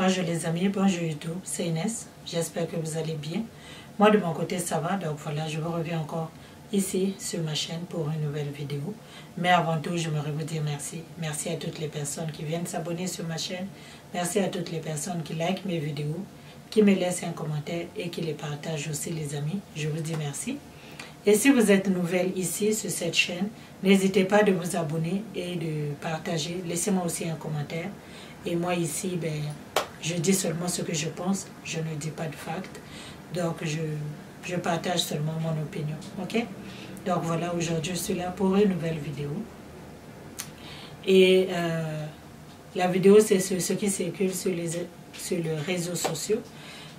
Bonjour les amis, bonjour YouTube, c'est Inès, j'espère que vous allez bien. Moi de mon côté ça va, donc voilà, je vous reviens encore ici sur ma chaîne pour une nouvelle vidéo. Mais avant tout, j'aimerais vous dire merci. Merci à toutes les personnes qui viennent s'abonner sur ma chaîne. Merci à toutes les personnes qui likent mes vidéos, qui me laissent un commentaire et qui les partagent aussi les amis. Je vous dis merci. Et si vous êtes nouvelle ici sur cette chaîne, n'hésitez pas de vous abonner et de partager. Laissez-moi aussi un commentaire. Et moi ici, je dis seulement ce que je pense, je ne dis pas de facts. Donc je partage seulement mon opinion. Ok? Donc voilà, aujourd'hui je suis là pour une nouvelle vidéo. Et la vidéo c'est ce qui circule sur les réseaux sociaux.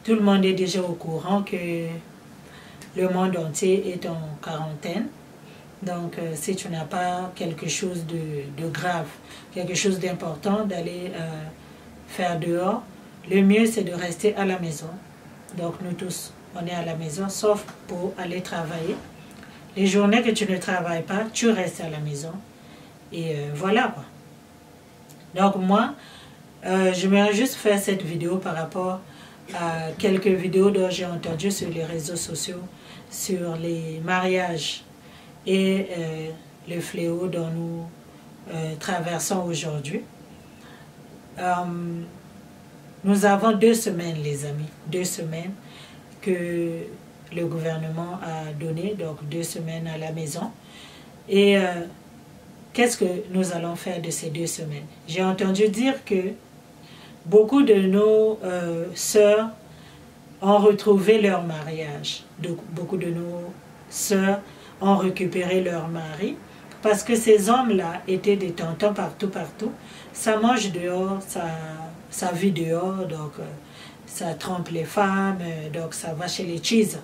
Tout le monde est déjà au courant que le monde entier est en quarantaine. Donc, si tu n'as pas quelque chose de grave, quelque chose d'important d'aller faire dehors, le mieux c'est de rester à la maison. Donc, nous tous, on est à la maison, sauf pour aller travailler. Les journées que tu ne travailles pas, tu restes à la maison. Et voilà quoi. Donc, moi, j'aimerais juste faire cette vidéo par rapport à quelques vidéos dont j'ai entendu sur les réseaux sociaux, sur les mariages et le fléau dont nous traversons aujourd'hui. Nous avons 2 semaines, les amis, 2 semaines que le gouvernement a donné, donc 2 semaines à la maison. Et qu'est-ce que nous allons faire de ces 2 semaines? J'ai entendu dire que beaucoup de nos sœurs ont retrouvé leur mariage. Donc, beaucoup de nos sœurs ont récupéré leur mari parce que ces hommes-là étaient des tontons partout. Ça mange dehors, ça vit dehors, donc ça trompe les femmes, donc ça va chez les cheese.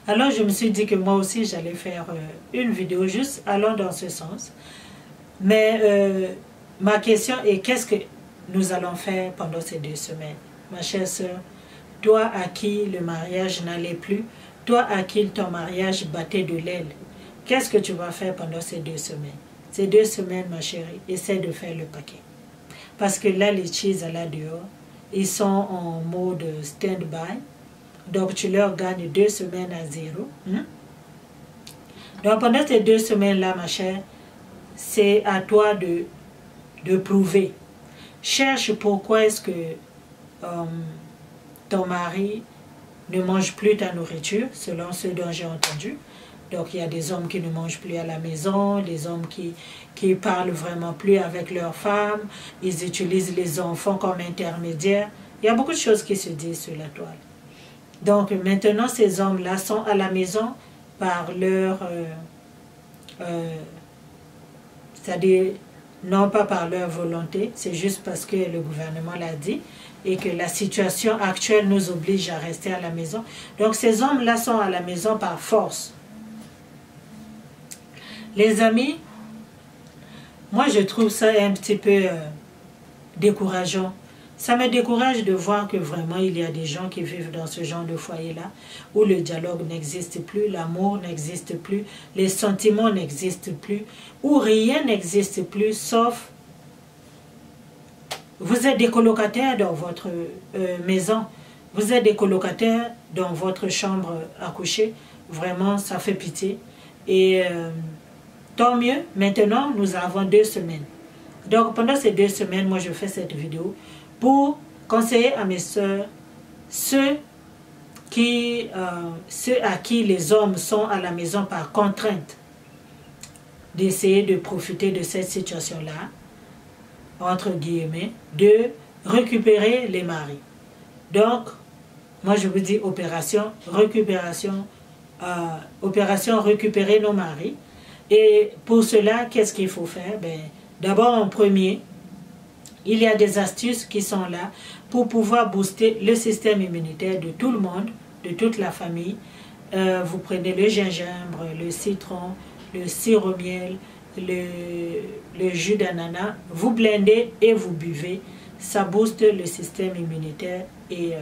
Alors je me suis dit que moi aussi j'allais faire une vidéo juste allant dans ce sens. Mais ma question est qu'est-ce que nous allons faire pendant ces 2 semaines? Ma chère sœur, toi à qui le mariage n'allait plus, toi à qui ton mariage battait de l'aile, qu'est-ce que tu vas faire pendant ces 2 semaines? Ces 2 semaines, ma chérie, essaie de faire le paquet. Parce que là, les cheese là dehors, ils sont en mode stand-by. Donc, tu leur gagnes 2 semaines à 0. Donc, pendant ces 2 semaines-là, ma chère, c'est à toi de prouver. Cherche pourquoi est-ce que ton mari ne mange plus ta nourriture, selon ce dont j'ai entendu. Donc, il y a des hommes qui ne mangent plus à la maison, des hommes qui parlent vraiment plus avec leurs femmes, ils utilisent les enfants comme intermédiaires. Il y a beaucoup de choses qui se disent sur la toile. Donc, maintenant, ces hommes-là sont à la maison par leur... c'est-à-dire, non pas par leur volonté, c'est juste parce que le gouvernement l'a dit et que la situation actuelle nous oblige à rester à la maison. Donc ces hommes-là sont à la maison par force. Les amis, moi je trouve ça un petit peu décourageant. Ça me décourage de voir que vraiment il y a des gens qui vivent dans ce genre de foyer-là, où le dialogue n'existe plus, l'amour n'existe plus, les sentiments n'existent plus, où rien n'existe plus, sauf vous êtes des colocataires dans votre maison, vous êtes des colocataires dans votre chambre à coucher, vraiment ça fait pitié. Et tant mieux, maintenant nous avons 2 semaines. Donc pendant ces 2 semaines, moi je fais cette vidéo pour conseiller à mes soeurs, ceux à qui les hommes sont à la maison par contrainte, d'essayer de profiter de cette situation-là, entre guillemets, de récupérer les maris. Donc, moi je vous dis opération récupération, opération récupérer nos maris. Et pour cela, qu'est-ce qu'il faut faire? D'abord, en premier, il y a des astuces qui sont là pour pouvoir booster le système immunitaire de tout le monde, de toute la famille. Vous prenez le gingembre, le citron, le sirop miel, le jus d'ananas, vous blendez et vous buvez. Ça booste le système immunitaire et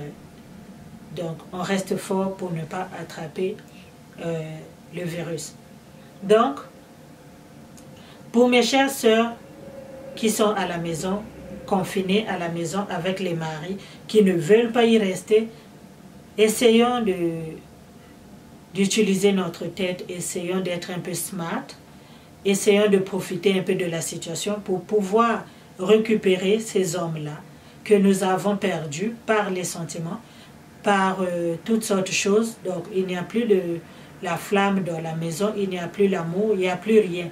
donc on reste fort pour ne pas attraper le virus. Donc, pour mes chères sœurs qui sont à la maison, confinés à la maison avec les maris qui ne veulent pas y rester. Essayons d'utiliser notre tête, essayons d'être un peu smart, essayons de profiter un peu de la situation pour pouvoir récupérer ces hommes-là que nous avons perdus par les sentiments, par toutes sortes de choses. Donc il n'y a plus la flamme dans la maison, il n'y a plus l'amour, il n'y a plus rien.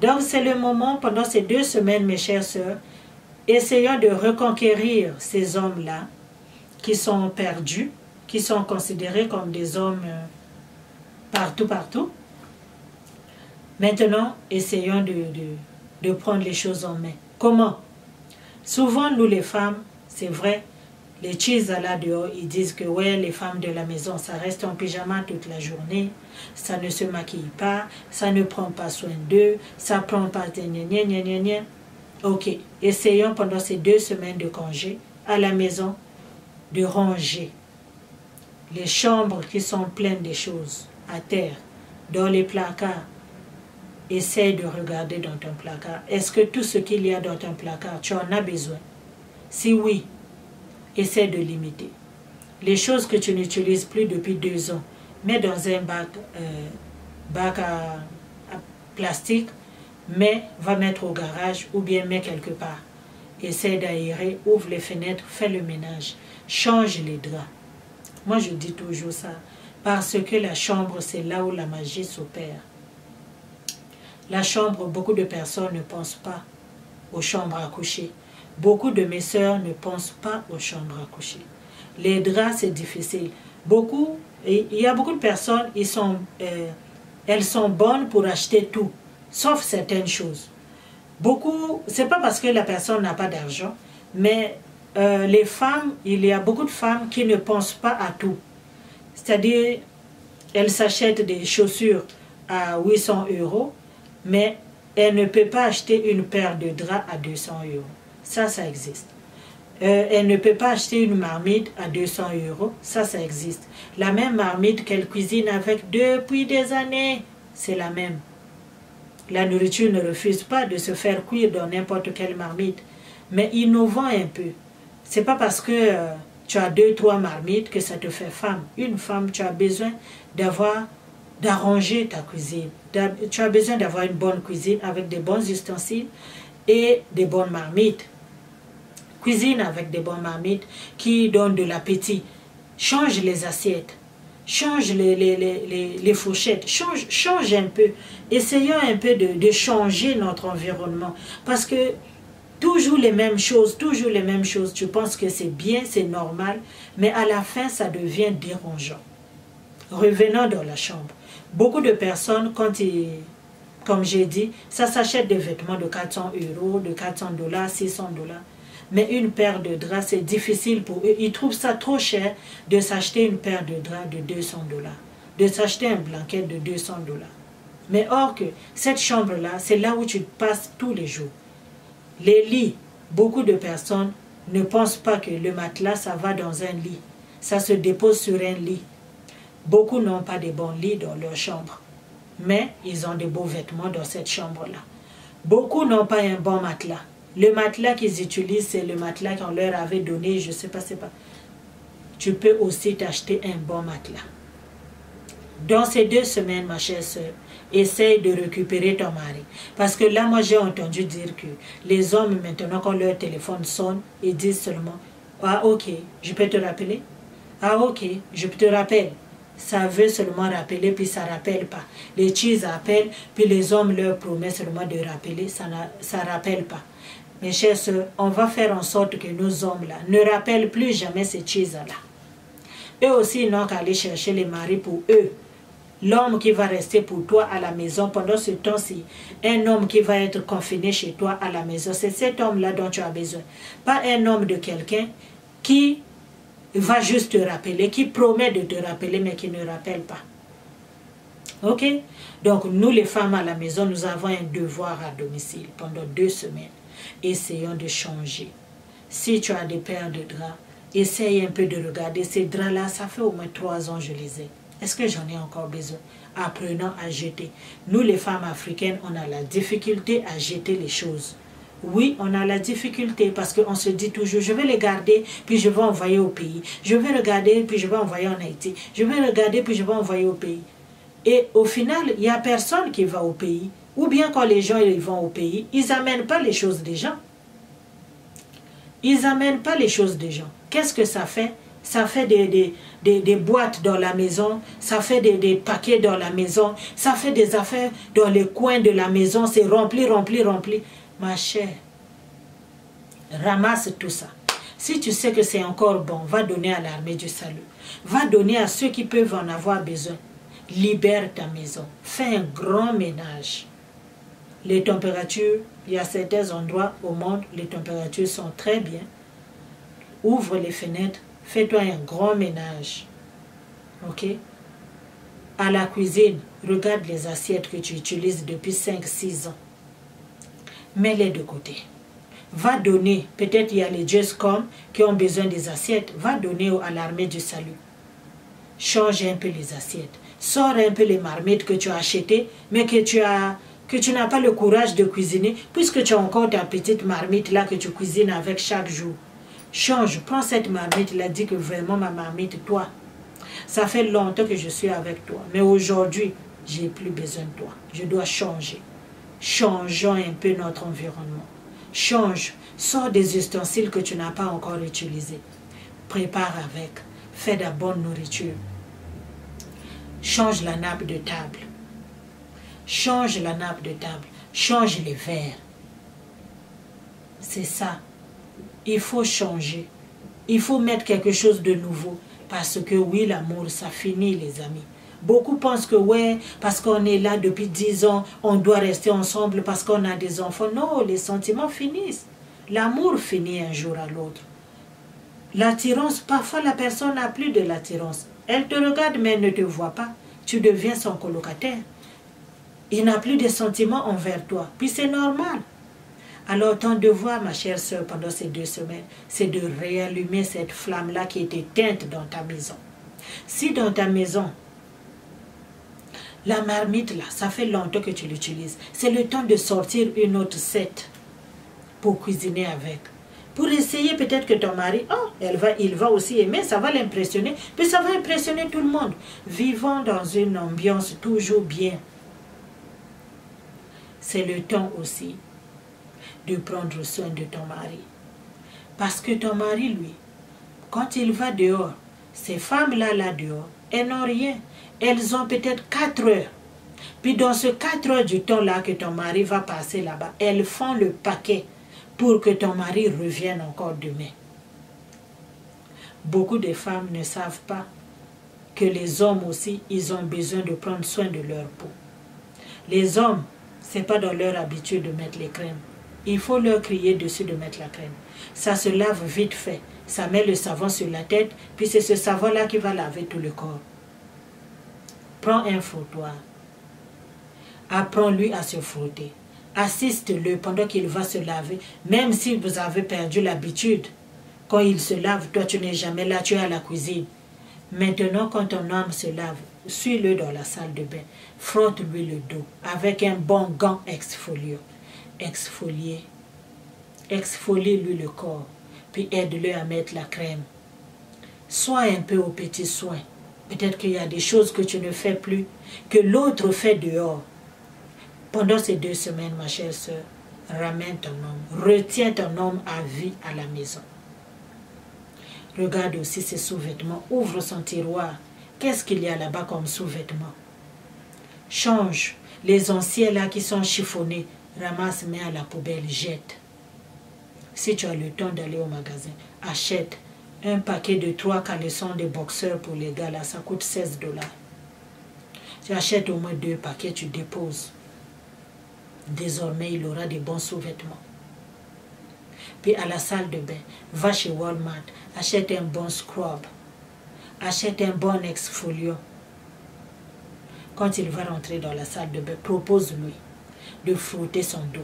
Donc c'est le moment, pendant ces 2 semaines, mes chères sœurs, essayons de reconquérir ces hommes-là qui sont perdus, qui sont considérés comme des hommes partout. Maintenant, essayons de prendre les choses en main. Comment? Souvent, nous les femmes, c'est vrai, les cheese là dehors, ils disent que ouais, les femmes de la maison, ça reste en pyjama toute la journée, ça ne se maquille pas, ça ne prend pas soin d'eux, ça prend pas de gna gna gna gna. Ok, essayons pendant ces 2 semaines de congé à la maison de ranger les chambres qui sont pleines de choses à terre, dans les placards. Essaye de regarder dans ton placard. Est-ce que tout ce qu'il y a dans ton placard, tu en as besoin? Si oui, essaie de limiter. Les choses que tu n'utilises plus depuis 2 ans, mets dans un bac à plastique, mais va mettre au garage ou bien mets quelque part. Essaie d'aérer, ouvre les fenêtres, fais le ménage, change les draps. Moi je dis toujours ça, parce que la chambre c'est là où la magie s'opère. La chambre, beaucoup de personnes ne pensent pas aux chambres à coucher. Beaucoup de mes sœurs ne pensent pas aux chambres à coucher. Les draps, c'est difficile. Il y a beaucoup de personnes, elles sont bonnes pour acheter tout, sauf certaines choses. C'est pas parce que la personne n'a pas d'argent, mais les femmes, il y a beaucoup de femmes qui ne pensent pas à tout. C'est-à-dire, elles s'achètent des chaussures à 800 €, mais elle ne peut pas acheter une paire de draps à 200 €. Ça existe. Elle ne peut pas acheter une marmite à 200 €. Ça existe. La même marmite qu'elle cuisine avec depuis des années, c'est la même. La nourriture ne refuse pas de se faire cuire dans n'importe quelle marmite. Mais innovant un peu. C'est pas parce que tu as 2-3 marmites que ça te fait femme. Une femme, tu as besoin d'arranger ta cuisine. Tu as besoin d'avoir une bonne cuisine avec des bons ustensiles et des bonnes marmites. Cuisine avec des bonnes marmites qui donnent de l'appétit. Change les assiettes, change les fourchettes, change un peu. Essayons un peu de changer notre environnement. Parce que toujours les mêmes choses, tu penses que c'est bien, c'est normal, mais à la fin, ça devient dérangeant. Revenons dans la chambre. Beaucoup de personnes, comme j'ai dit, ça s'achète des vêtements de 400 €, de 400 $, 600 $. Mais une paire de draps, c'est difficile pour eux. Ils trouvent ça trop cher de s'acheter une paire de draps de 200 $, de s'acheter un blanquet de 200 $. Mais or que cette chambre-là, c'est là où tu passes tous les jours. Les lits, beaucoup de personnes ne pensent pas que le matelas, ça va dans un lit. Ça se dépose sur un lit. Beaucoup n'ont pas de bons lits dans leur chambre, mais ils ont de beaux vêtements dans cette chambre-là. Beaucoup n'ont pas un bon matelas. Le matelas qu'ils utilisent, c'est le matelas qu'on leur avait donné, je ne sais pas, Tu peux aussi t'acheter un bon matelas. Dans ces 2 semaines, ma chère sœur, essaye de récupérer ton mari. Parce que là, moi, j'ai entendu dire que les hommes, maintenant, quand leur téléphone sonne, ils disent seulement « Ah, ok, je peux te rappeler? Ah, ok, je te rappelle. » Ça veut seulement rappeler, puis ça ne rappelle pas. Les cheese appellent, puis les hommes leur promettent seulement de rappeler, ça ne rappelle pas. Mes chers sœurs, on va faire en sorte que nos hommes-là ne rappellent plus jamais ces cheese-là. Eux aussi, ils n'ont qu'à aller chercher les maris pour eux. L'homme qui va rester pour toi à la maison pendant ce temps-ci, un homme qui va être confiné chez toi à la maison, c'est cet homme-là dont tu as besoin. Pas un homme de quelqu'un qui va juste te rappeler, qui promet de te rappeler, mais qui ne rappelle pas. Ok? Donc, nous les femmes à la maison, nous avons un devoir à domicile pendant 2 semaines. Essayons de changer. Si tu as des paires de draps, essaye un peu de regarder. Ces draps-là, ça fait au moins 3 ans que je les ai. Est-ce que j'en ai encore besoin? Apprenons à jeter. Nous, les femmes africaines, on a la difficulté à jeter les choses. Oui, on a la difficulté parce qu'on se dit toujours, je vais les garder, puis je vais envoyer au pays. Je vais regarder, puis je vais envoyer en Haïti. Je vais regarder, puis je vais envoyer au pays. Et au final, il n'y a personne qui va au pays. Ou bien quand les gens ils vont au pays, ils n'amènent pas les choses des gens. Ils n'amènent pas les choses des gens. Qu'est-ce que ça fait? Ça fait des boîtes dans la maison, ça fait des paquets dans la maison, ça fait des affaires dans les coins de la maison, c'est rempli, rempli, rempli. Ma chère, ramasse tout ça. Si tu sais que c'est encore bon, va donner à l'armée du salut. Va donner à ceux qui peuvent en avoir besoin. Libère ta maison. Fais un grand ménage. Les températures, il y a certains endroits au monde, les températures sont très bien. Ouvre les fenêtres, fais-toi un grand ménage. Ok? À la cuisine, regarde les assiettes que tu utilises depuis 5-6 ans. Mets-les de côté. Va donner, peut-être il y a les JustCom qui ont besoin des assiettes, va donner à l'armée du salut. Change un peu les assiettes. Sors un peu les marmites que tu as achetées, mais que tu n'as pas le courage de cuisiner, puisque tu as encore ta petite marmite là que tu cuisines avec chaque jour. Change, prends cette marmite là, dis que vraiment ma marmite, toi, ça fait longtemps que je suis avec toi, mais aujourd'hui, j'ai plus besoin de toi. Je dois changer. Changeons un peu notre environnement. Change, sors des ustensiles que tu n'as pas encore utilisés. Prépare avec, fais de la bonne nourriture. Change la nappe de table. Change la nappe de table. Change les verres. C'est ça. Il faut changer. Il faut mettre quelque chose de nouveau. Parce que oui, l'amour, ça finit, les amis. Beaucoup pensent que ouais, parce qu'on est là depuis 10 ans, on doit rester ensemble parce qu'on a des enfants. Non, les sentiments finissent. L'amour finit un jour à l'autre. L'attirance, parfois la personne n'a plus de l'attirance. Elle te regarde mais elle ne te voit pas. Tu deviens son colocataire. Il n'a plus de sentiments envers toi. Puis c'est normal. Alors ton devoir, ma chère sœur, pendant ces 2 semaines, c'est de réallumer cette flamme-là qui est éteinte dans ta maison. Si dans ta maison, la marmite là, ça fait longtemps que tu l'utilises, c'est le temps de sortir une autre set pour cuisiner avec. Pour essayer peut-être que ton mari, oh, il va aussi aimer, ça va l'impressionner, puis ça va impressionner tout le monde. Vivons dans une ambiance toujours bien. C'est le temps aussi de prendre soin de ton mari. Parce que ton mari, lui, quand il va dehors, ces femmes-là, là dehors, elles n'ont rien. Elles ont peut-être 4 heures. Puis dans ce 4 heures du temps-là que ton mari va passer là-bas, elles font le paquet pour que ton mari revienne encore demain. Beaucoup de femmes ne savent pas que les hommes aussi, ils ont besoin de prendre soin de leur peau. Les hommes, ce n'est pas dans leur habitude de mettre les crèmes. Il faut leur crier dessus de mettre la crème. Ça se lave vite fait. Ça met le savon sur la tête, puis c'est ce savon-là qui va laver tout le corps. Prends un frottoir. Apprends-lui à se frotter. Assiste-le pendant qu'il va se laver, même si vous avez perdu l'habitude. Quand il se lave, toi tu n'es jamais là, tu es à la cuisine. Maintenant, quand ton homme se lave, suis-le dans la salle de bain. Frotte-lui le dos avec un bon gant exfoliant. Exfolie-lui le corps, puis aide-le à mettre la crème. Sois un peu aux petits soins. Peut-être qu'il y a des choses que tu ne fais plus, que l'autre fait dehors. Pendant ces 2 semaines, ma chère sœur, ramène ton homme. Retiens ton homme à vie à la maison. Regarde aussi ses sous-vêtements. Ouvre son tiroir. Qu'est-ce qu'il y a là-bas comme sous-vêtements? Change. Les anciens là qui sont chiffonnés, ramasse, mets à la poubelle, jette. Si tu as le temps d'aller au magasin, achète un paquet de 3 caleçons de boxeurs pour les gars là, ça coûte 16 $. Tu achètes au moins 2 paquets, tu déposes. Désormais, il aura des bons sous-vêtements. Puis à la salle de bain, va chez Walmart, achète un bon scrub, achète un bon exfoliant. Quand il va rentrer dans la salle de bain, propose-lui de frotter son dos.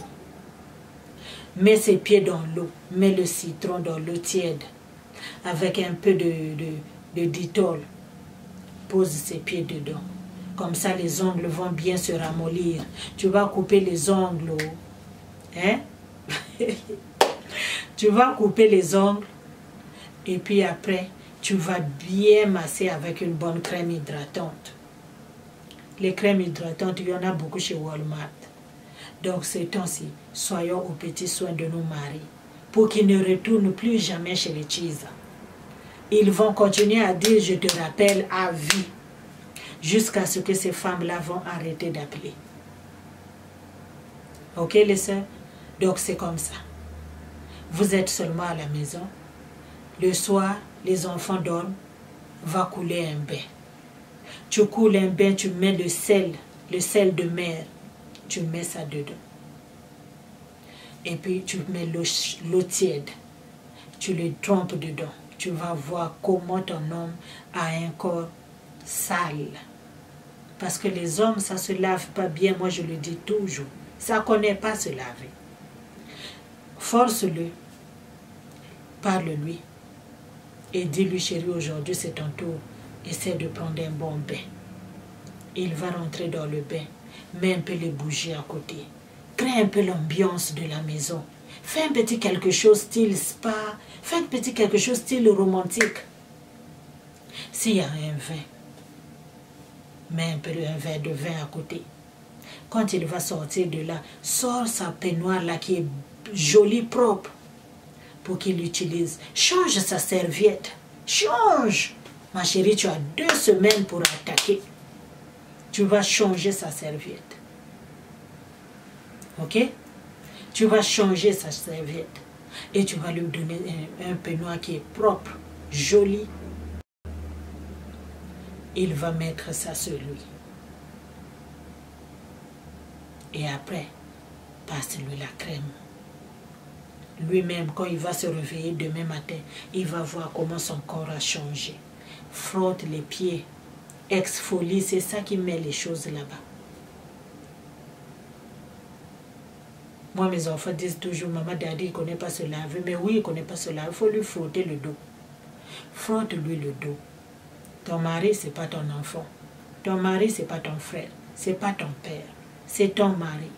Mets ses pieds dans l'eau, mets le citron dans l'eau tiède, avec un peu de Dettol. Pose ses pieds dedans. Comme ça, les ongles vont bien se ramollir. Tu vas couper les ongles, hein? Tu vas couper les ongles et puis après, tu vas bien masser avec une bonne crème hydratante. Les crèmes hydratantes, il y en a beaucoup chez Walmart. Donc ces temps-ci, soyons aux petits soins de nos maris pour qu'ils ne retournent plus jamais chez les cheese. Ils vont continuer à dire « je te rappelle » à vie jusqu'à ce que ces femmes-là vont arrêter d'appeler. Ok les sœurs? Donc c'est comme ça. Vous êtes seulement à la maison. Le soir, les enfants dorment. Va couler un bain. Tu coules un bain, tu mets le sel de mer. Tu mets ça dedans. Et puis tu mets l'eau tiède. Tu le trempes dedans. Tu vas voir comment ton homme a un corps sale. Parce que les hommes, ça ne se lave pas bien. Moi, je le dis toujours. Ça ne connaît pas se laver. Force-le. Parle-lui. Et dis-lui, chérie, aujourd'hui, c'est ton tour. Essaie de prendre un bon bain. Il va rentrer dans le bain. Mets un peu les bougies à côté. Crée un peu l'ambiance de la maison. Fais un petit quelque chose style spa. Fais un petit quelque chose style romantique. S'il y a un vin, mets un peu un verre de vin à côté. Quand il va sortir de là, sors sa peignoir là qui est jolie, propre, pour qu'il l'utilise. Change sa serviette. Change. Ma chérie, tu as 2 semaines pour attaquer. Tu vas changer sa serviette. Ok? Tu vas changer sa serviette. Et tu vas lui donner un peignoir qui est propre, joli. Il va mettre ça sur lui. Et après, passe-lui la crème. Lui-même, quand il va se réveiller demain matin, il va voir comment son corps a changé. Frotte les pieds, exfolie, c'est ça qui met les choses là-bas. Moi, mes enfants disent toujours, maman, daddy, il ne connaît pas se laver. Mais oui, il ne connaît pas se laver. Il faut lui frotter le dos. Frotte-lui le dos. Ton mari, ce n'est pas ton enfant. Ton mari, ce n'est pas ton frère. Ce n'est pas ton père. C'est ton mari.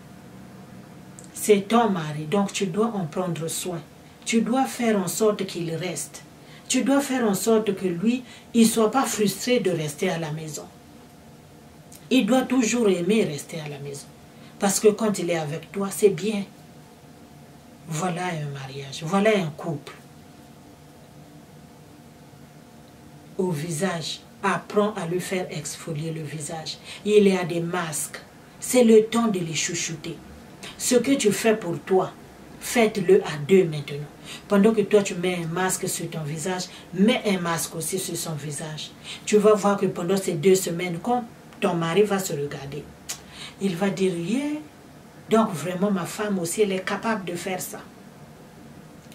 C'est ton mari. Donc, tu dois en prendre soin. Tu dois faire en sorte qu'il reste. Tu dois faire en sorte que lui, il ne soit pas frustré de rester à la maison. Il doit toujours aimer rester à la maison. Parce que quand il est avec toi, c'est bien. Voilà un mariage. Voilà un couple. Au visage, apprends à lui faire exfolier le visage. Il y a des masques. C'est le temps de les chouchouter. Ce que tu fais pour toi, faites-le à 2 maintenant. Pendant que toi tu mets un masque sur ton visage, mets un masque aussi sur son visage. Tu vas voir que pendant ces 2 semaines, quand ton mari va se regarder, il va dire, yeah, donc vraiment ma femme aussi, elle est capable de faire ça.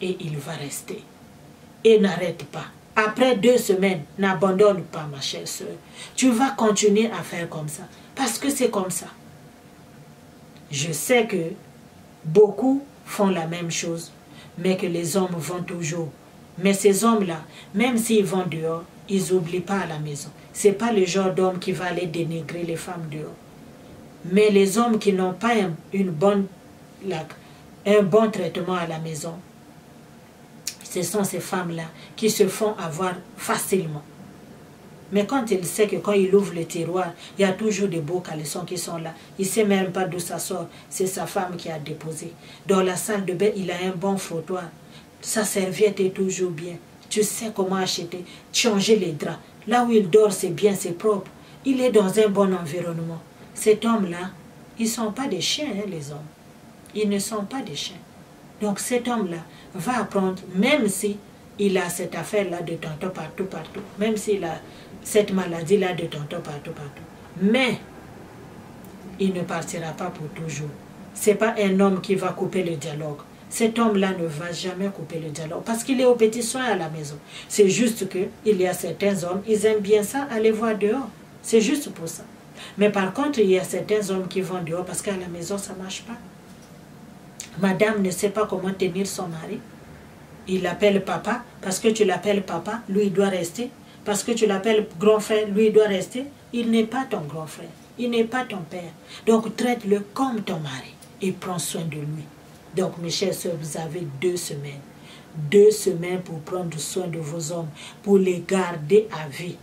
Et il va rester. Et n'arrête pas. Après 2 semaines, n'abandonne pas ma chère soeur. Tu vas continuer à faire comme ça. Parce que c'est comme ça. Je sais que beaucoup font la même chose, mais que les hommes vont toujours. Mais ces hommes-là, même s'ils vont dehors, ils n'oublient pas à la maison. Ce n'est pas le genre d'homme qui va aller dénigrer les femmes dehors. Mais les hommes qui n'ont pas un bon traitement à la maison, ce sont ces femmes-là qui se font avoir facilement. Mais quand il sait que quand il ouvre le tiroir, il y a toujours des beaux caleçons qui sont là. Il ne sait même pas d'où ça sort. C'est sa femme qui a déposé. Dans la salle de bain, il a un bon frottoir. Sa serviette est toujours bien. Tu sais comment acheter, changer les draps. Là où il dort, c'est bien, c'est propre. Il est dans un bon environnement. Cet homme-là, ils ne sont pas des chiens, hein, les hommes. Ils ne sont pas des chiens. Donc cet homme-là va apprendre, même si il a cette affaire-là de tonton partout, partout. Même s'il a cette maladie-là de tonton partout, partout. Mais il ne partira pas pour toujours. Ce n'est pas un homme qui va couper le dialogue. Cet homme-là ne va jamais couper le dialogue parce qu'il est aux petits soins à la maison. C'est juste qu'il y a certains hommes, ils aiment bien ça, aller voir dehors. C'est juste pour ça. Mais par contre, il y a certains hommes qui vont dehors parce qu'à la maison, ça ne marche pas. Madame ne sait pas comment tenir son mari. Il l'appelle papa. Parce que tu l'appelles papa, lui, il doit rester. Parce que tu l'appelles grand frère, lui, il doit rester. Il n'est pas ton grand frère. Il n'est pas ton père. Donc, traite-le comme ton mari et prends soin de lui. Donc, mes chers soeurs, vous avez 2 semaines. 2 semaines pour prendre soin de vos hommes, pour les garder à vie.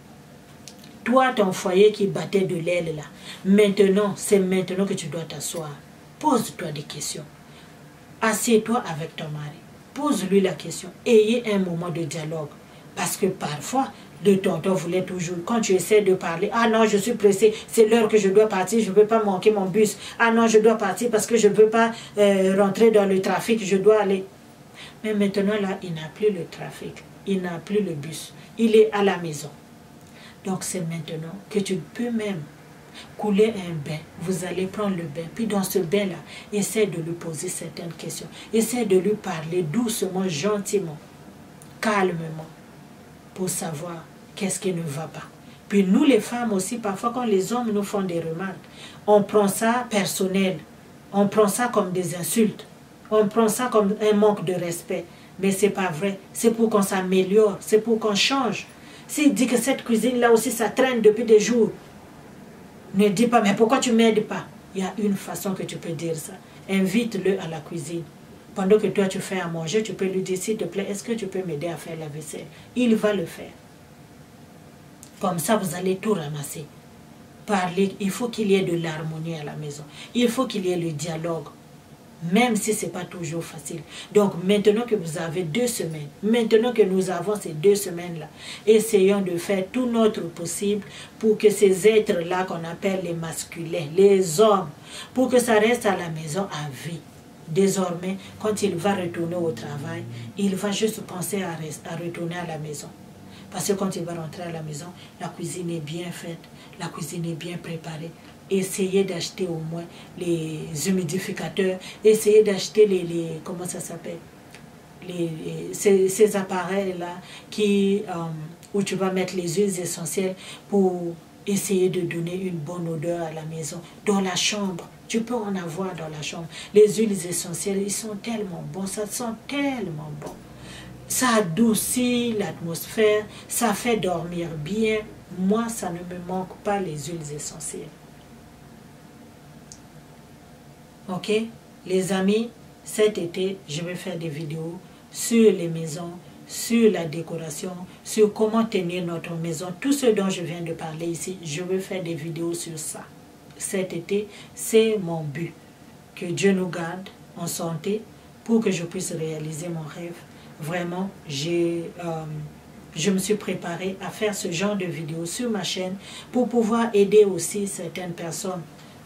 Toi, ton foyer qui battait de l'aile là, maintenant, c'est maintenant que tu dois t'asseoir. Pose-toi des questions. Assieds-toi avec ton mari. Pose-lui la question. Ayez un moment de dialogue. Parce que parfois, le tonton voulait toujours, quand tu essaies de parler, ah non, je suis pressé, c'est l'heure que je dois partir, je ne peux pas manquer mon bus. Ah non, je dois partir parce que je ne veux pas rentrer dans le trafic, je dois aller. Mais maintenant, là, il n'a plus le trafic, il n'a plus le bus, il est à la maison. Donc, c'est maintenant que tu peux même couler un bain. Vous allez prendre le bain. Puis dans ce bain-là, essaie de lui poser certaines questions. Essaie de lui parler doucement, gentiment, calmement, pour savoir qu'est-ce qui ne va pas. Puis nous, les femmes aussi, parfois quand les hommes nous font des remarques, on prend ça personnel. On prend ça comme des insultes. On prend ça comme un manque de respect. Mais ce n'est pas vrai. C'est pour qu'on s'améliore. C'est pour qu'on change. S'il dit que cette cuisine-là aussi, ça traîne depuis des jours, ne dis pas, mais pourquoi tu ne m'aides pas? Il y a une façon que tu peux dire ça. Invite-le à la cuisine. Pendant que toi, tu fais à manger, tu peux lui dire, s'il te plaît, est-ce que tu peux m'aider à faire la vaisselle? Il va le faire. Comme ça, vous allez tout ramasser. Parler, il faut qu'il y ait de l'harmonie à la maison. Il faut qu'il y ait le dialogue. Même si ce n'est pas toujours facile. Donc maintenant que vous avez 2 semaines, maintenant que nous avons ces 2 semaines-là, essayons de faire tout notre possible pour que ces êtres-là qu'on appelle les masculins, les hommes, pour que ça reste à la maison à vie. Désormais, quand il va retourner au travail, il va juste penser à retourner à la maison. Parce que quand il va rentrer à la maison, la cuisine est bien faite, la cuisine est bien préparée. Essayez d'acheter au moins les humidificateurs, essayez d'acheter les comment ça s'appelle, ces appareils-là où tu vas mettre les huiles essentielles pour essayer de donner une bonne odeur à la maison. Dans la chambre, tu peux en avoir dans la chambre. Les huiles essentielles, ils sont tellement bons, ça sent tellement bon. Ça adoucit l'atmosphère, ça fait dormir bien. Moi, ça ne me manque pas les huiles essentielles. Ok, les amis, cet été, je vais faire des vidéos sur les maisons, sur la décoration, sur comment tenir notre maison. Tout ce dont je viens de parler ici, je vais faire des vidéos sur ça. Cet été, c'est mon but. Que Dieu nous garde en santé pour que je puisse réaliser mon rêve. Vraiment, je me suis préparée à faire ce genre de vidéos sur ma chaîne pour pouvoir aider aussi certaines personnes.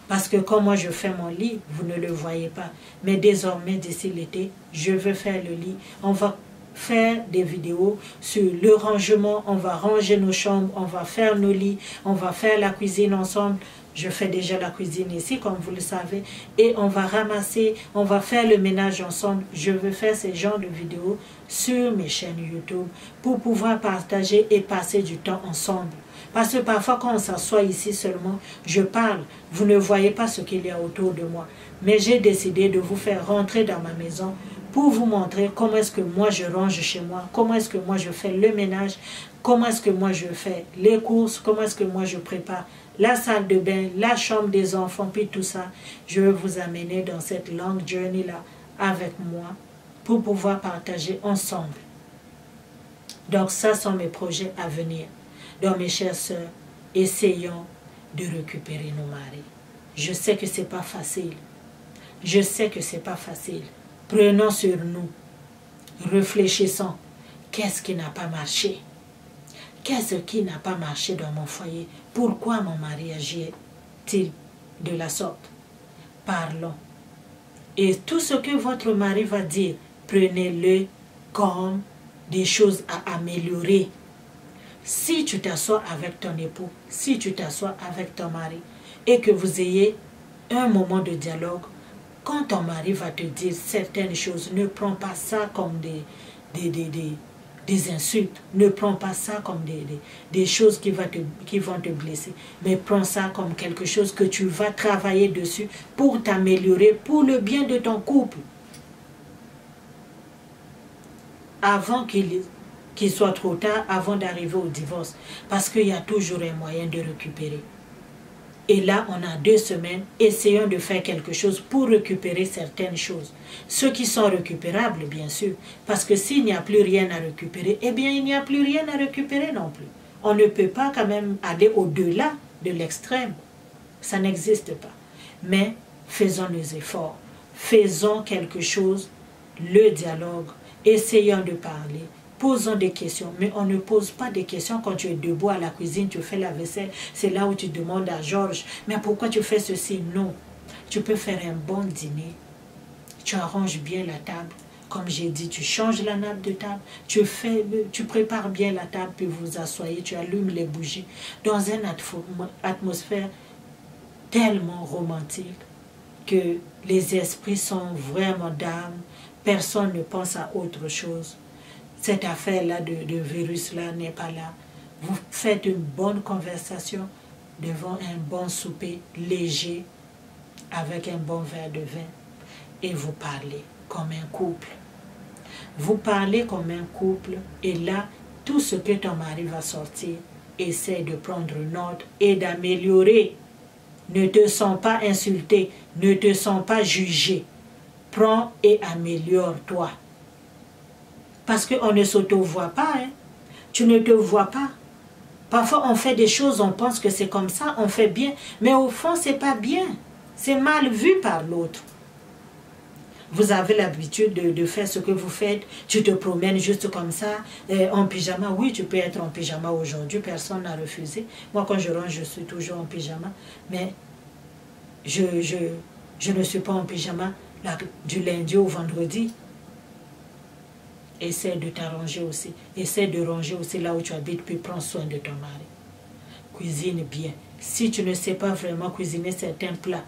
Parce que quand moi je fais mon lit, vous ne le voyez pas. Mais désormais, d'ici l'été, je veux faire le lit. On va faire des vidéos sur le rangement. On va ranger nos chambres, on va faire nos lits, on va faire la cuisine ensemble. Je fais déjà la cuisine ici, comme vous le savez. Et on va ramasser, on va faire le ménage ensemble. Je veux faire ce genre de vidéos sur mes chaînes YouTube pour pouvoir partager et passer du temps ensemble. Parce que parfois, quand on s'assoit ici seulement, je parle. Vous ne voyez pas ce qu'il y a autour de moi. Mais j'ai décidé de vous faire rentrer dans ma maison pour vous montrer comment est-ce que moi je range chez moi, comment est-ce que moi je fais le ménage, comment est-ce que moi je fais les courses, comment est-ce que moi je prépare la salle de bain, la chambre des enfants, puis tout ça. Je vais vous amener dans cette longue journey-là avec moi pour pouvoir partager ensemble. Donc ça sont mes projets à venir. Donc mes chères sœurs, essayons de récupérer nos maris. Je sais que ce n'est pas facile. Je sais que ce n'est pas facile. Prenons sur nous. Réfléchissons. Qu'est-ce qui n'a pas marché? Qu'est-ce qui n'a pas marché dans mon foyer? Pourquoi mon mari agit-il de la sorte? Parlons. Et tout ce que votre mari va dire, prenez-le comme des choses à améliorer. Si tu t'assois avec ton époux, si tu t'assois avec ton mari, et que vous ayez un moment de dialogue, quand ton mari va te dire certaines choses, ne prends pas ça comme des insultes, ne prends pas ça comme des choses qui vont te blesser, mais prends ça comme quelque chose que tu vas travailler dessus pour t'améliorer, pour le bien de ton couple. Avant qu'il soit trop tard, avant d'arriver au divorce, parce qu'il y a toujours un moyen de récupérer. Et là, on a 2 semaines, essayons de faire quelque chose pour récupérer certaines choses. Ceux qui sont récupérables, bien sûr. Parce que s'il n'y a plus rien à récupérer, eh bien, il n'y a plus rien à récupérer non plus. On ne peut pas quand même aller au-delà de l'extrême. Ça n'existe pas. Mais faisons les efforts. Faisons quelque chose, le dialogue. Essayons de parler. Posons des questions, mais on ne pose pas des questions quand tu es debout à la cuisine, tu fais la vaisselle. C'est là où tu demandes à Georges, mais pourquoi tu fais ceci? Non. Tu peux faire un bon dîner. Tu arranges bien la table. Comme j'ai dit, tu changes la nappe de table. Tu prépares bien la table, puis vous asseyez, tu allumes les bougies. Dans une atmosphère tellement romantique que les esprits sont vraiment d'âme. Personne ne pense à autre chose. Cette affaire-là de virus-là n'est pas là. Vous faites une bonne conversation devant un bon souper léger avec un bon verre de vin et vous parlez comme un couple. Vous parlez comme un couple et là, tout ce que ton mari va sortir, essaie de prendre note et d'améliorer. Ne te sens pas insulté, ne te sens pas jugé. Prends et améliore-toi. Parce qu'on ne s'auto-voit pas. Hein. Tu ne te vois pas. Parfois, on fait des choses, on pense que c'est comme ça, on fait bien. Mais au fond, ce n'est pas bien. C'est mal vu par l'autre. Vous avez l'habitude de faire ce que vous faites. Tu te promènes juste comme ça, en pyjama. Oui, tu peux être en pyjama aujourd'hui. Personne n'a refusé. Moi, quand je rentre, je suis toujours en pyjama. Mais je ne suis pas en pyjama du lundi au vendredi. Essaie de t'arranger aussi. Essaie de ranger aussi là où tu habites, puis prends soin de ton mari. Cuisine bien. Si tu ne sais pas vraiment cuisiner certains plats,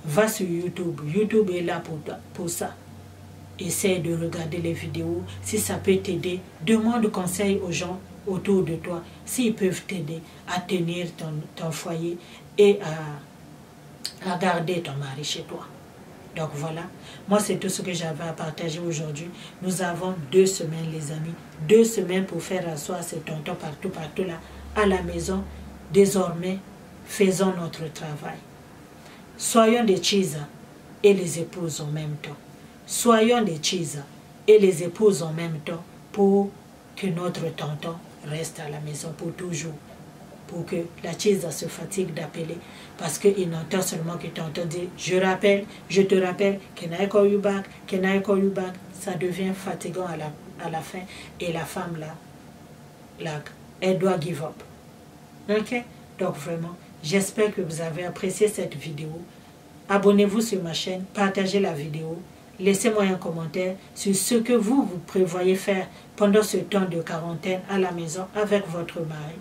va sur YouTube. YouTube est là pour ça. Essaie de regarder les vidéos. Si ça peut t'aider, demande conseil aux gens autour de toi. S'ils peuvent t'aider à tenir ton foyer et à garder ton mari chez toi. Donc voilà, moi c'est tout ce que j'avais à partager aujourd'hui. Nous avons 2 semaines les amis, 2 semaines pour faire asseoir ces tontons partout là, à la maison. Désormais, faisons notre travail. Soyons des cheesas et les épouses en même temps. Soyons des cheesas et les épouses en même temps pour que notre tonton reste à la maison pour toujours. Pour que la cheesa se fatigue d'appeler. Parce qu'il n'entend seulement que tonton dit je rappelle, je te rappelle, can I call you back, can I call you back. Ça devient fatigant à la fin. Et la femme là, elle doit give up. Ok? Donc vraiment, j'espère que vous avez apprécié cette vidéo. Abonnez-vous sur ma chaîne, partagez la vidéo. Laissez-moi un commentaire sur ce que vous prévoyez faire pendant ce temps de quarantaine à la maison avec votre mari.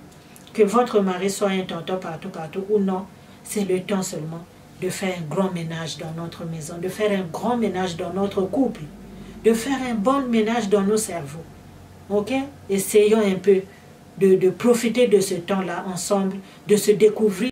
Que votre mari soit un tonton partout ou non, c'est le temps seulement de faire un grand ménage dans notre maison, de faire un grand ménage dans notre couple, de faire un bon ménage dans nos cerveaux. Ok? Essayons un peu de profiter de ce temps-là ensemble, de se découvrir.